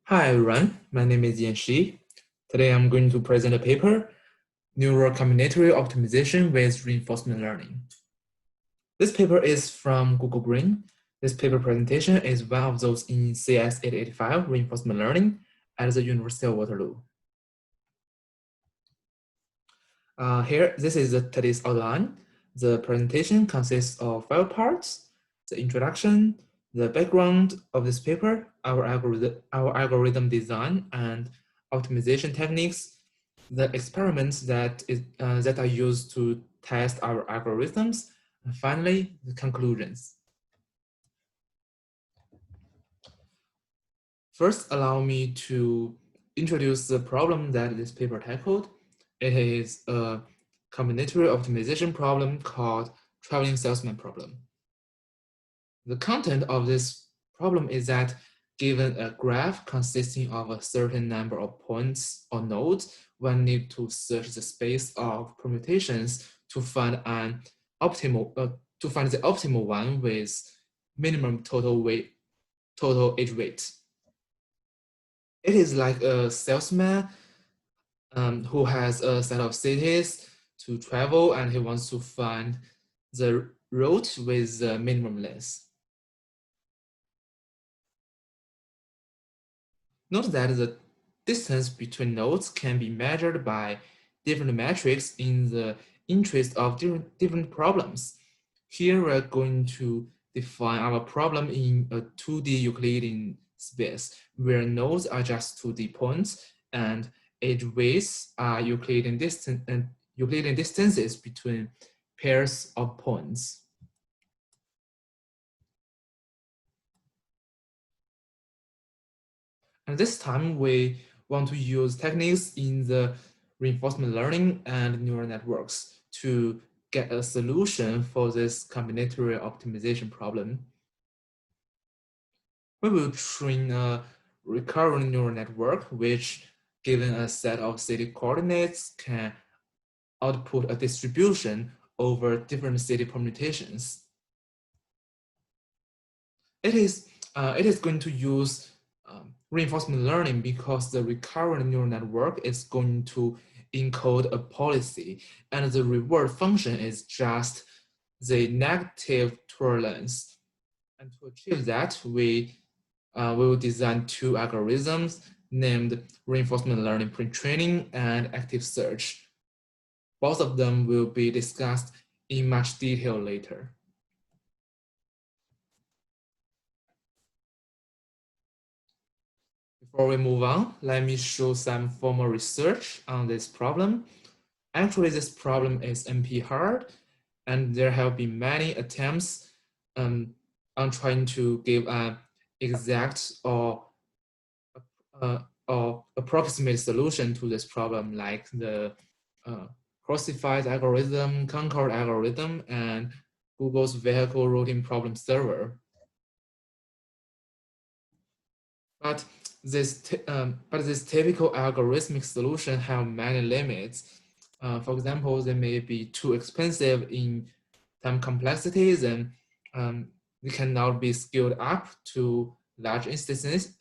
Hi everyone, my name is Yanxi. Today I'm going to present a paper, Neural Combinatorial Optimization with Reinforcement Learning. This paper is from Google Brain. This paper presentation is one of those in CS 885 Reinforcement Learning at the University of Waterloo. This is today's outline. The presentation consists of 5 parts: the introduction, the background of this paper, our algorithm design and optimization techniques, the experiments that are used to test our algorithms, and finally, the conclusions. First, allow me to introduce the problem that this paper tackled. It is a combinatorial optimization problem called traveling salesman problem. The content of this problem is that given a graph consisting of a certain number of points or nodes, one need to search the space of permutations to find the optimal one with minimum total edge weight. It is like a salesman who has a set of cities to travel, and he wants to find the route with the minimum length. Note that the distance between nodes can be measured by different metrics in the interest of different problems. Here we're going to define our problem in a 2D Euclidean space where nodes are just 2D points and edge weights are Euclidean distances between pairs of points. And this time we want to use techniques in the reinforcement learning and neural networks to get a solution for this combinatorial optimization problem. We will train a recurrent neural network, which given a set of city coordinates can output a distribution over different city permutations. It is going to use reinforcement learning because the recurrent neural network is going to encode a policy, and the reward function is just the negative tolerance. And to achieve that, we will design 2 algorithms named reinforcement learning pre-training and active search. Both of them will be discussed in much detail later. Before we move on, let me show some formal research on this problem. Actually, this problem is NP hard, and there have been many attempts on trying to give an exact or approximate solution to this problem, like the Crossified algorithm, Concord algorithm, and Google's vehicle routing problem server. But this typical algorithmic solution have many limits. For example, they may be too expensive in time complexities, and they cannot be scaled up to large instances,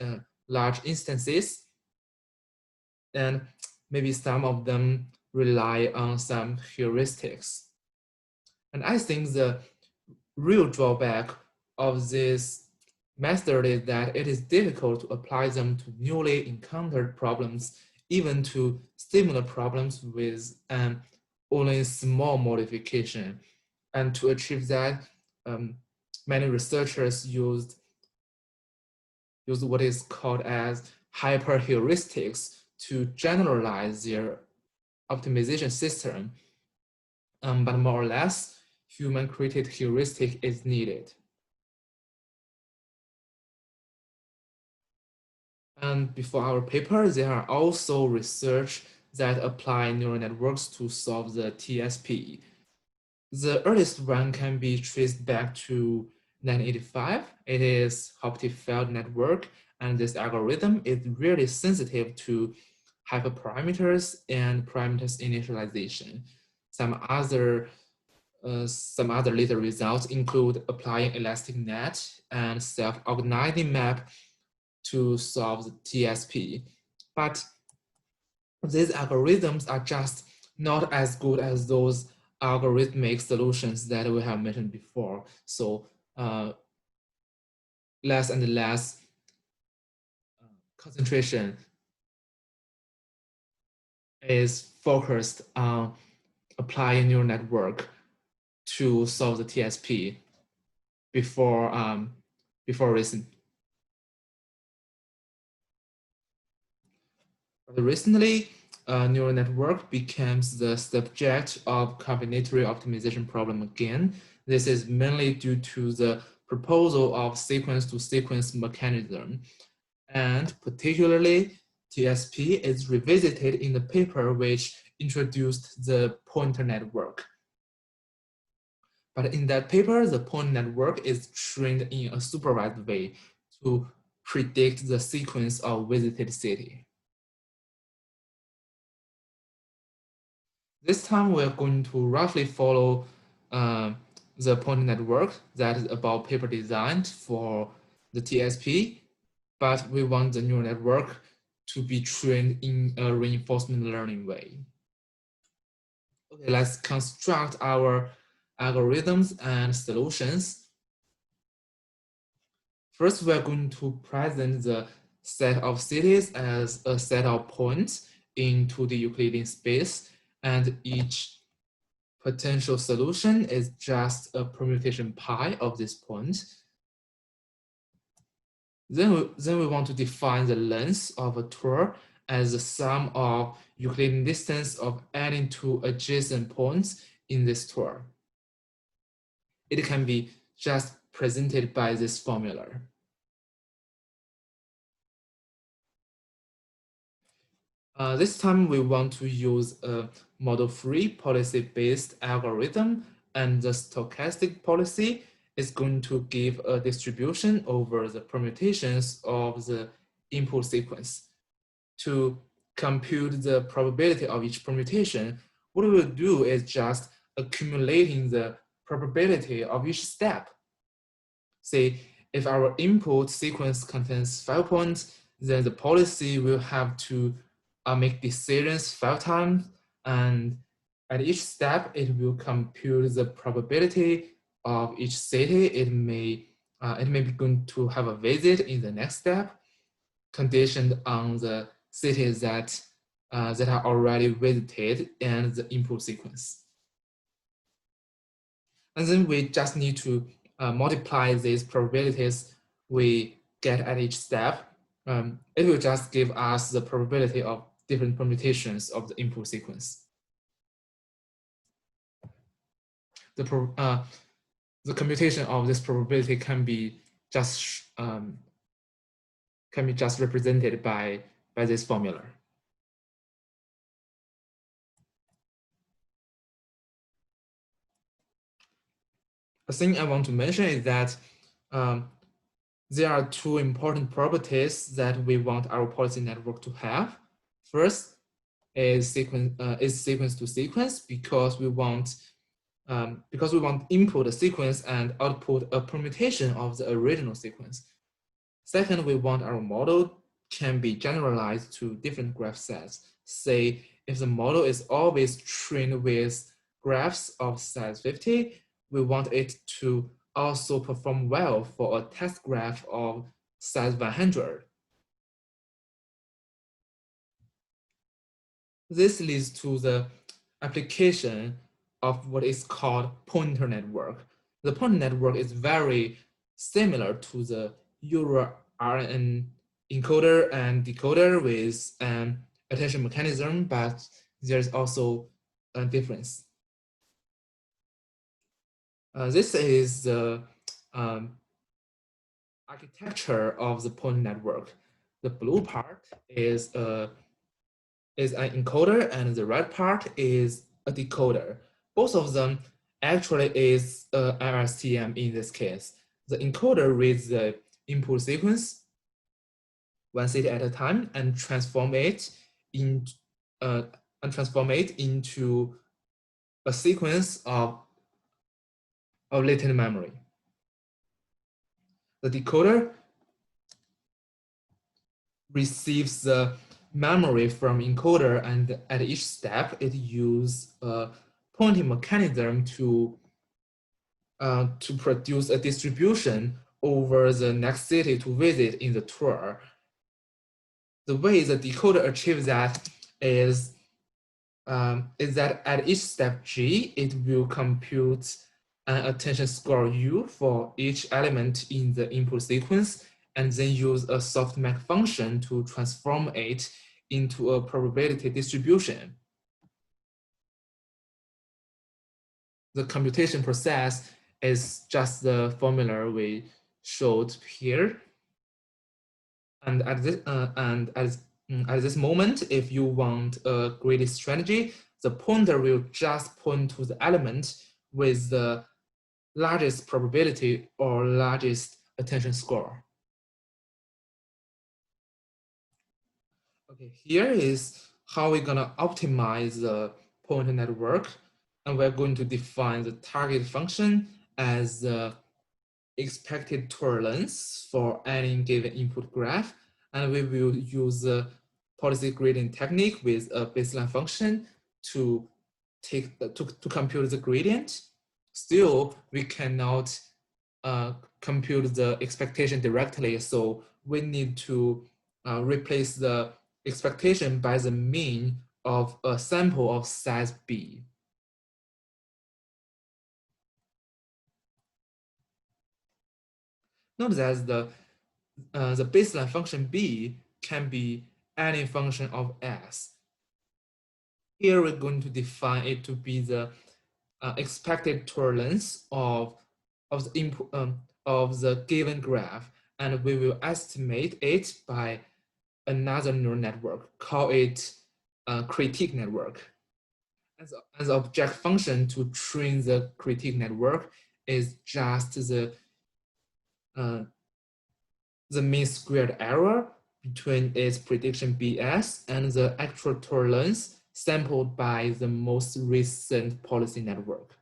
and maybe some of them rely on some heuristics. And I think the real drawback of this method is that it is difficult to apply them to newly encountered problems, even to similar problems with only small modification. And to achieve that, many researchers used what is called as hyperheuristics to generalize their optimization system. But more or less, human-created heuristic is needed. And before our paper, there are also research that apply neural networks to solve the TSP. The earliest one can be traced back to 1985. It is Hopf-Feld network, and this algorithm is really sensitive to hyperparameters and parameters initialization. Some other later results include applying elastic net and self-organizing map to solve the TSP. But these algorithms are just not as good as those algorithmic solutions that we have mentioned before. So less and less concentration is focused on applying neural network to solve the TSP before recent. Recently, neural network becomes the subject of combinatorial optimization problem again. This is mainly due to the proposal of sequence-to-sequence mechanism. And particularly, TSP is revisited in the paper which introduced the pointer network. But in that paper, the pointer network is trained in a supervised way to predict the sequence of visited city. This time, we're going to roughly follow the pointer network that is about paper designed for the TSP, but we want the neural network to be trained in a reinforcement learning way. Okay, let's construct our algorithms and solutions. First, we're going to present the set of cities as a set of points into the Euclidean space, and each potential solution is just a permutation pi of this point. Then we want to define the length of a tour as the sum of Euclidean distance of any two adjacent points in this tour. It can be just presented by this formula. This time we want to use a model-free policy-based algorithm, and the stochastic policy is going to give a distribution over the permutations of the input sequence. To compute the probability of each permutation, what we will do is just accumulating the probability of each step. Say, if our input sequence contains 5 points, then the policy will have to make decisions 5 times, and at each step, it will compute the probability of each city. It may be going to have a visit in the next step, conditioned on the cities that are already visited and the input sequence. And then we just need to multiply these probabilities we get at each step. It will just give us the probability of different permutations of the input sequence. The computation of this probability can be just represented by this formula. A thing I want to mention is that there are 2 important properties that we want our policy network to have. First is sequence to sequence, because we want input a sequence and output a permutation of the original sequence. Second, we want our model can be generalized to different graph sets. Say, if the model is always trained with graphs of size 50, we want it to also perform well for a test graph of size 100. This leads to the application of what is called pointer network. The pointer network is very similar to the Euro RNN encoder and decoder with an attention mechanism, but there's also a difference. This is the architecture of the pointer network. The blue part is an encoder, and the red part is a decoder. Both of them actually is LSTM in this case. The encoder reads the input sequence one city at a time and transform it into a sequence of latent memory. The decoder receives the memory from encoder, and at each step, it uses a pointing mechanism to produce a distribution over the next city to visit in the tour. The way the decoder achieves that is that at each step G, it will compute an attention score U for each element in the input sequence, and then use a softmax function to transform it into a probability distribution. The computation process is just the formula we showed here. And at this moment, if you want a greedy strategy, the pointer will just point to the element with the largest probability or largest attention score. Okay, here is how we're gonna optimize the pointer network. And we're going to define the target function as the expected tolerance for any given input graph. And we will use the policy gradient technique with a baseline function to compute the gradient. Still, we cannot compute the expectation directly. So we need to replace the expectation by the mean of a sample of size B. Note that the baseline function B can be any function of S. Here we're going to define it to be the expected tolerance of the input of the given graph, and we will estimate it by another neural network. Call it a critique network. As the object function to train the critique network is just the mean squared error between its prediction BS and the actual tolerance sampled by the most recent policy network.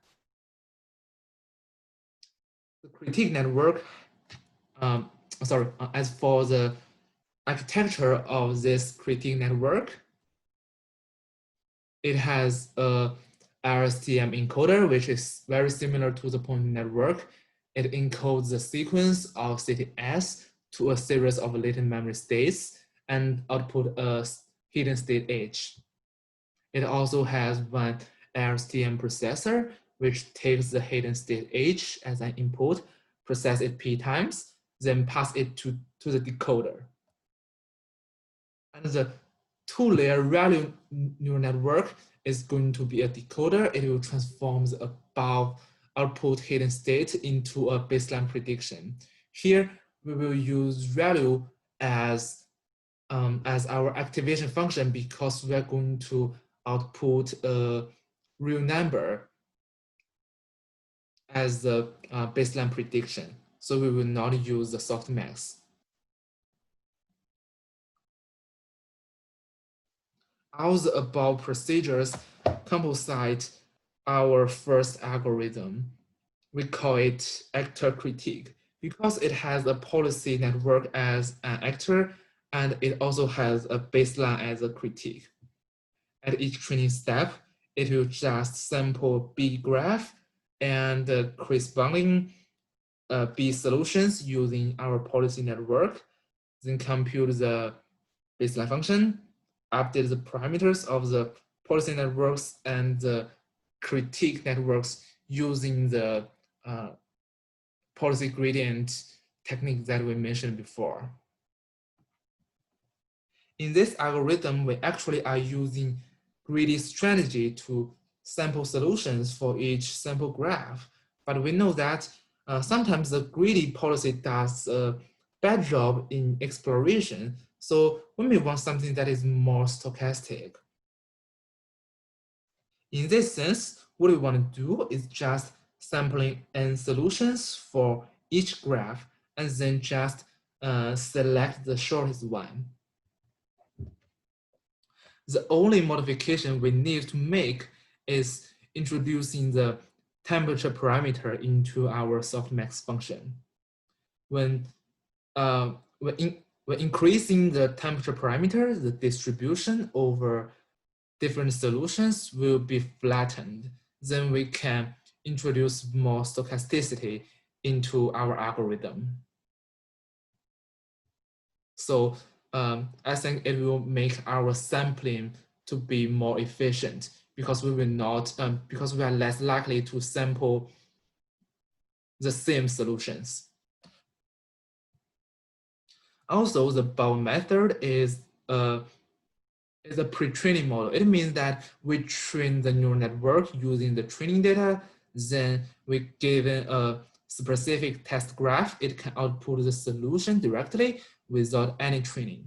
The critique network, as for the architecture of this critique network, it has a RSTM encoder, which is very similar to the pointer network. It encodes the sequence of city S to a series of latent memory states and output a hidden state H. It also has one RSTM processor, which takes the hidden state H as an input, process it P times, then pass it to the decoder. And the two-layer ReLU neural network is going to be a decoder. It will transform the above output hidden state into a baseline prediction. Here, we will use ReLU as our activation function because we're going to output a real number as the baseline prediction. So we will not use the softmax. All the above procedures composite our first algorithm. We call it actor critique because it has a policy network as an actor, and it also has a baseline as a critique. At each training step, it will just sample B graph and corresponding B solutions using our policy network, then compute the baseline function, update the parameters of the policy networks and the critique networks using the policy gradient technique that we mentioned before. In this algorithm, we actually are using greedy strategy to sample solutions for each sample graph. But we know that sometimes the greedy policy does a bad job in exploration. So we may want something that is more stochastic. In this sense, what we want to do is just sampling n solutions for each graph and then just select the shortest one. The only modification we need to make is introducing the temperature parameter into our softmax function. When When increasing the temperature parameter, the distribution over different solutions will be flattened. Then we can introduce more stochasticity into our algorithm. So I think it will make our sampling to be more efficient because we will not, because we are less likely to sample the same solutions. Also, the Bello method is a pre-training model. It means that we train the neural network using the training data. Then we give it a specific test graph. It can output the solution directly without any training.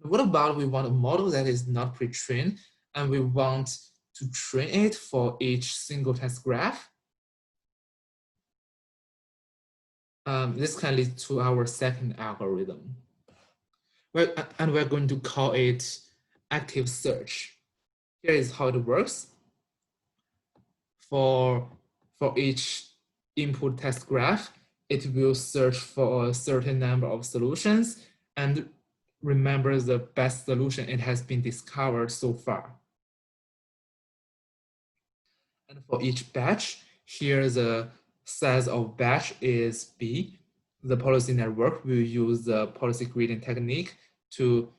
What about we want a model that is not pre-trained and we want to train it for each single test graph? This can lead to our second algorithm. And we're going to call it active search. Here is how it works. For each input test graph, it will search for a certain number of solutions and remember the best solution it has been discovered so far. And for each batch, here the size of batch is B. The policy network will use the policy gradient technique to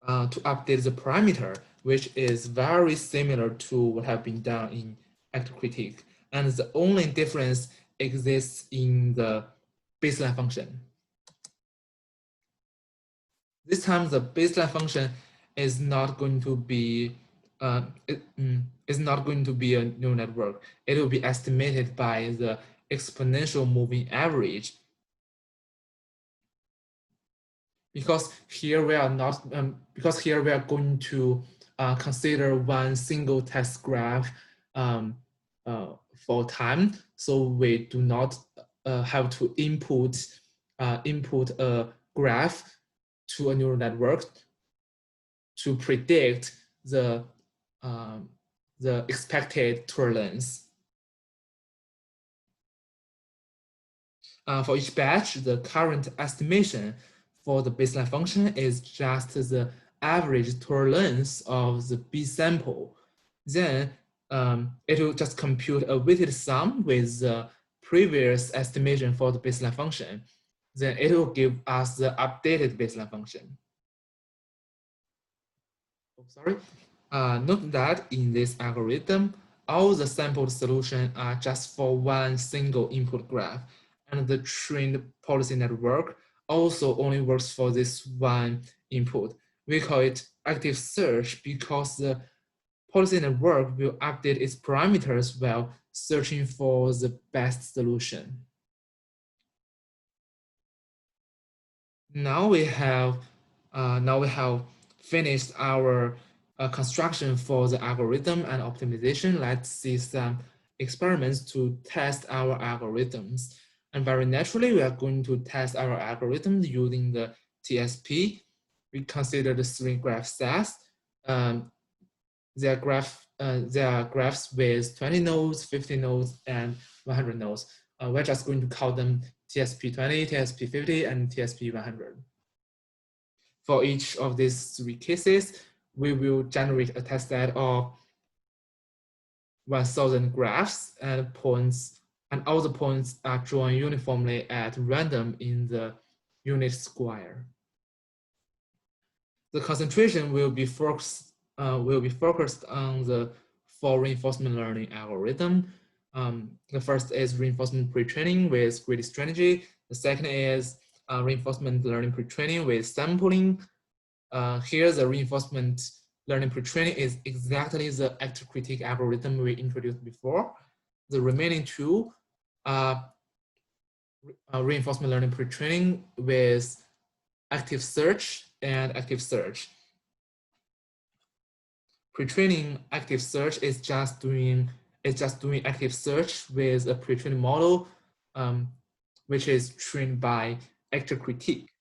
update the parameter, which is very similar to what have been done in active critique. And the only difference exists in the baseline function. This time the baseline function is not going to be is not going to be a neural network. It will be estimated by the exponential moving average. Because here we are not because here we are going to consider one single test graph for time, so we do not have to input a graph to a neural network to predict the expected tolerance. For each batch, the current estimation for the baseline function is just the average tolerance of the B sample. Then it will just compute a weighted sum with the previous estimation for the baseline function. Then it will give us the updated baseline function. Oh, sorry. Note that in this algorithm, all the sampled solutions are just for one single input graph, and the trained policy network also only works for this one input. We call it active search because the policy network will update its parameters while searching for the best solution. Now we have finished our construction for the algorithm and optimization. Let's see some experiments to test our algorithms. And very naturally, we are going to test our algorithm using the TSP. We consider the three graph sets. They are graphs with 20 nodes, 50 nodes, and 100 nodes. We're just going to call them TSP20, TSP50, and TSP100. For each of these three cases, we will generate a test set of 1,000 graphs and points, and all the points are drawn uniformly at random in the unit square. The concentration will be focused on the four reinforcement learning algorithm. The first is reinforcement pre-training with greedy strategy. The second is reinforcement learning pre-training with sampling. Here, the reinforcement learning pre-training is exactly the active critique algorithm we introduced before. The remaining two are reinforcement learning pre-training with active search and active search. Pre-training active search is just doing active search with a pre-trained model, which is trained by active critique.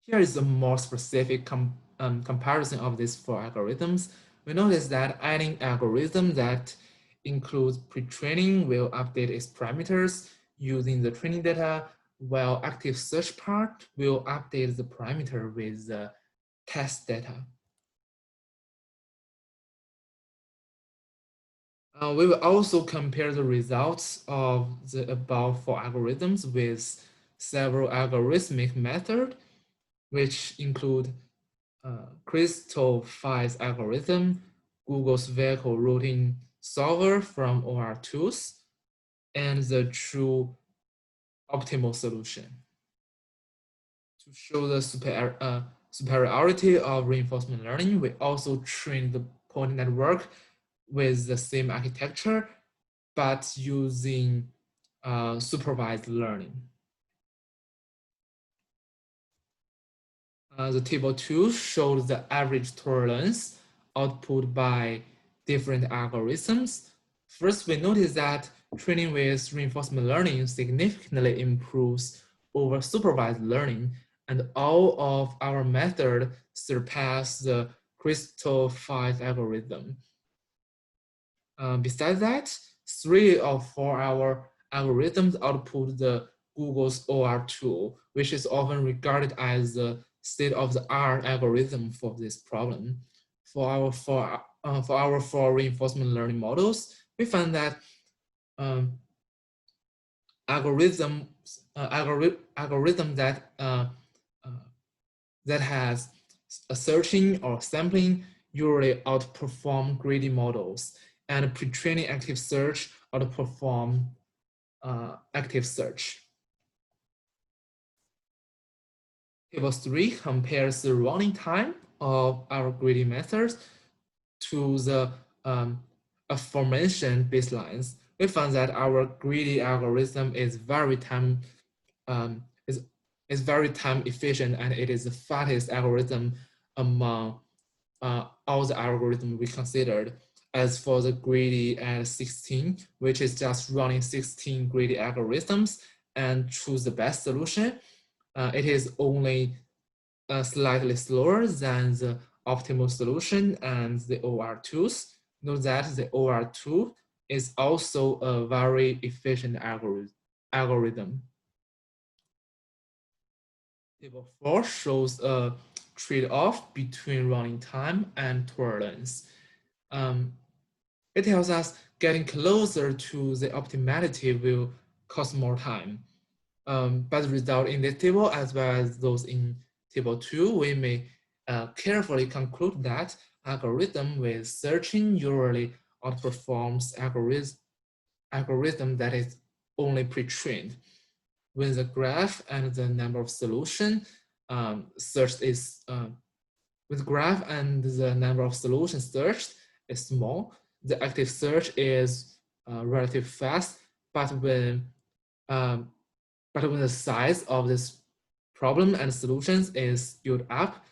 Here is a more specific comparison of these four algorithms. We notice that any algorithm that includes pre-training will update its parameters using the training data, while active search part will update the parameter with the test data. We will also compare the results of the above four algorithms with several algorithmic methods, which include Crystal 5 algorithm, Google's vehicle routing solver from OR tools, and the true optimal solution. To show the superiority of reinforcement learning, we also trained the point network with the same architecture, but using supervised learning. The table 2 shows the average tolerance output by different algorithms. First, we notice that training with reinforcement learning significantly improves over supervised learning, and all of our methods surpass the Crystal 5 algorithm. Besides that, 3 of 4 our algorithms output the Google's OR tool, which is often regarded as the state-of-the-art algorithm for this problem. For our four reinforcement learning models, we found that algorithm that has a searching or sampling usually outperform greedy models, and pre-training active search outperform active search. Table 3 compares the running time of our greedy methods to the aforementioned baselines. We found that our greedy algorithm is very time efficient, and it is the fastest algorithm among all the algorithms we considered. As for the greedy at 16, which is just running 16 greedy algorithms and choose the best solution, it is only slightly slower than the optimal solution and the OR tools. Note that the OR tool is also a very efficient algorithm. Table 4 shows a trade-off between running time and tolerance. It tells us getting closer to the optimality will cost more time. But the result in this table, as well as those in table 2, we may carefully conclude that algorithm with searching usually outperforms algorithm that is only pre-trained. When the graph and the number of solutions searched is with graph and the number of solutions searched is small, the active search is relatively fast, but when the size of this problem and solutions is built up,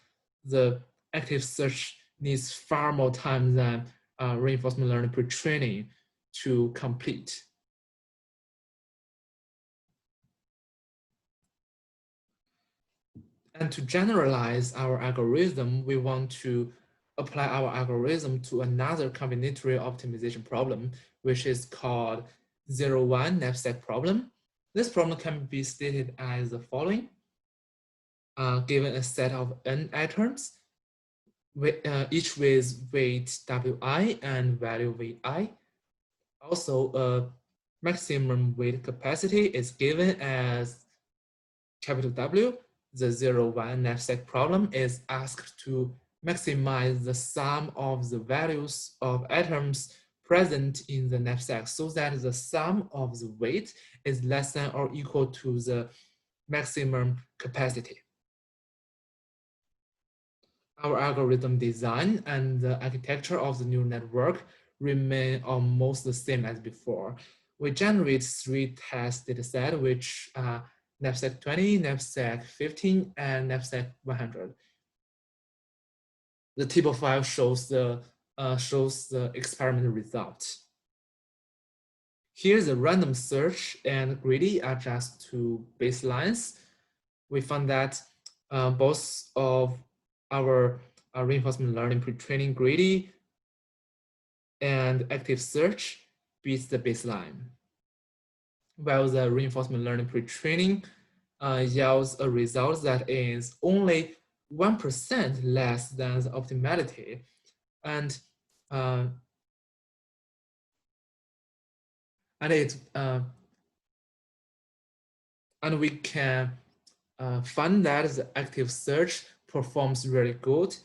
the active search needs far more time than reinforcement learning pre-training to complete. And to generalize our algorithm, we want to apply our algorithm to another combinatorial optimization problem, which is called 0-1 knapsack problem. This problem can be stated as the following. Given a set of n items, each with weight wi and value vi. Also, a maximum weight capacity is given as capital W. The 0-1 knapsack problem is asked to maximize the sum of the values of atoms present in the knapsack so that the sum of the weight is less than or equal to the maximum capacity. Our algorithm design and the architecture of the neural network remain almost the same as before. We generate 3 test datasets, which are knapsack 20, knapsack 15, and knapsack 100. The table 5 shows the experimental result. Here, the random search and greedy are just 2 baselines. We found that both of our reinforcement learning pre-training greedy and active search beats the baseline. while the reinforcement learning pre-training yields a result that is only 1% less than the optimality. And it and we can find that the active search performs really good.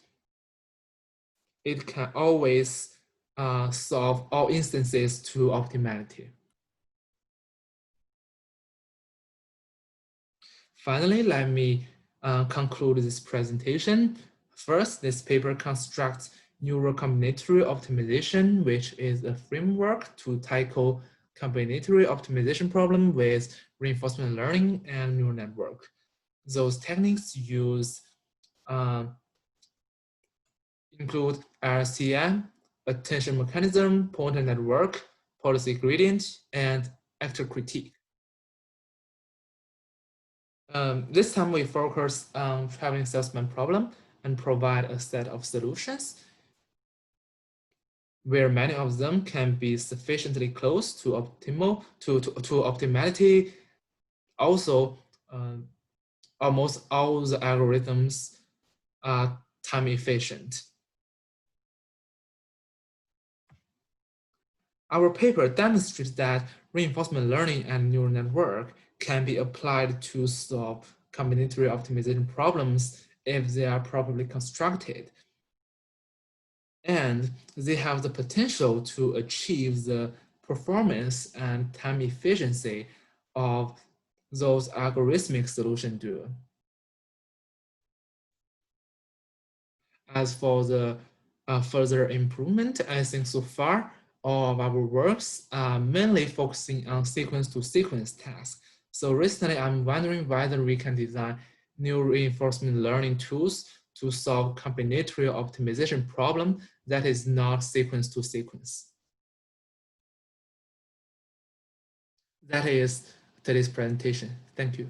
It can always solve all instances to optimality. Finally, let me conclude this presentation. First, this paper constructs neural combinatorial optimization, which is a framework to tackle combinatorial optimization problem with reinforcement learning and neural network. Those techniques use include RCM, attention mechanism, pointer network, policy gradient, and actor critique. This time we focus on traveling salesman problem and provide a set of solutions where many of them can be sufficiently close to optimality. Also, almost all the algorithms are time efficient. Our paper demonstrates that reinforcement learning and neural network can be applied to solve combinatorial optimization problems if they are properly constructed. And they have the potential to achieve the performance and time efficiency of those algorithmic solutions do. As for the further improvement, I think so far, all of our works are mainly focusing on sequence-to-sequence tasks. So recently, I'm wondering whether we can design new reinforcement learning tools to solve combinatorial optimization problem that is not sequence-to-sequence. That is today's presentation. Thank you.